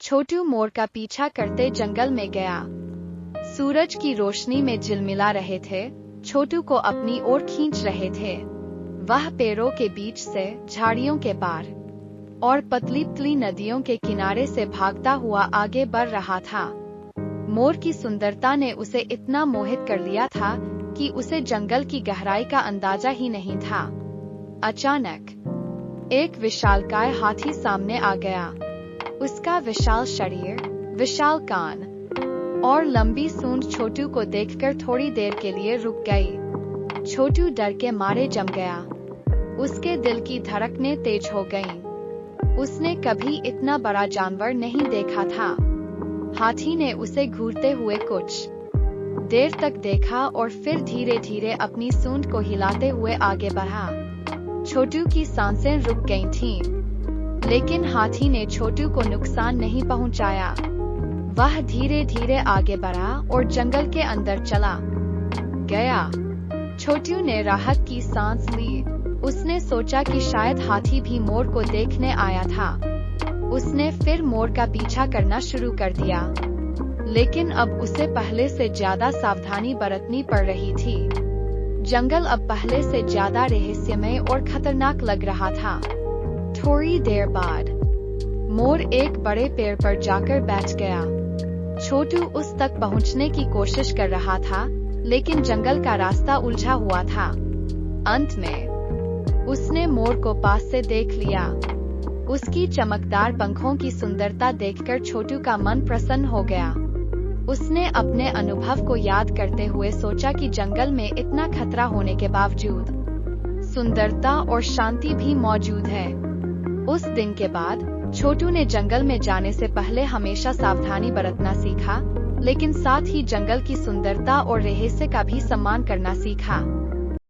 छोटू मोर का पीछा करते जंगल में गया। सूरज की रोशनी में झिलमिला रहे थे, छोटू को अपनी ओर खींच रहे थे। वह पेड़ों के बीच से, झाड़ियों के पार और पतली पतली नदियों के किनारे से भागता हुआ आगे बढ़ रहा था। मोर की सुंदरता ने उसे इतना मोहित कर लिया था कि उसे जंगल की गहराई का अंदाजा ही नहीं था। अचानक एक विशालकाय हाथी सामने आ गया। उसका विशाल शरीर, विशाल कान और लंबी सूंड छोटू को देखकर थोड़ी देर के लिए रुक गई। छोटू डर के मारे जम गया। उसके दिल की धड़कनें तेज हो गईं। उसने कभी इतना बड़ा जानवर नहीं देखा था। हाथी ने उसे घूरते हुए कुछ देर तक देखा और फिर धीरे धीरे अपनी सूंड को हिलाते हुए आगे बढ़ा। छोटू की सांसें रुक गई थीं, लेकिन हाथी ने छोटू को नुकसान नहीं पहुंचाया। वह धीरे धीरे आगे बढ़ा और जंगल के अंदर चला गया। छोटू ने राहत की सांस ली। उसने सोचा कि शायद हाथी भी मोर को देखने आया था। उसने फिर मोर का पीछा करना शुरू कर दिया, लेकिन अब उसे पहले से ज्यादा सावधानी बरतनी पड़ रही थी। जंगल अब पहले से ज्यादा रहस्यमय और खतरनाक लग रहा था। थोड़ी देर बाद मोर एक बड़े पेड़ पर जाकर बैठ गया। छोटू उस तक पहुंचने की कोशिश कर रहा था, लेकिन जंगल का रास्ता उलझा हुआ था। अंत में उसने मोर को पास से देख लिया। उसकी चमकदार पंखों की सुंदरता देखकर छोटू का मन प्रसन्न हो गया। उसने अपने अनुभव को याद करते हुए सोचा कि जंगल में इतना खतरा होने के बावजूद सुंदरता और शांति भी मौजूद है। उस दिन के बाद छोटू ने जंगल में जाने से पहले हमेशा सावधानी बरतना सीखा, लेकिन साथ ही जंगल की सुंदरता और रहस्य का भी सम्मान करना सीखा।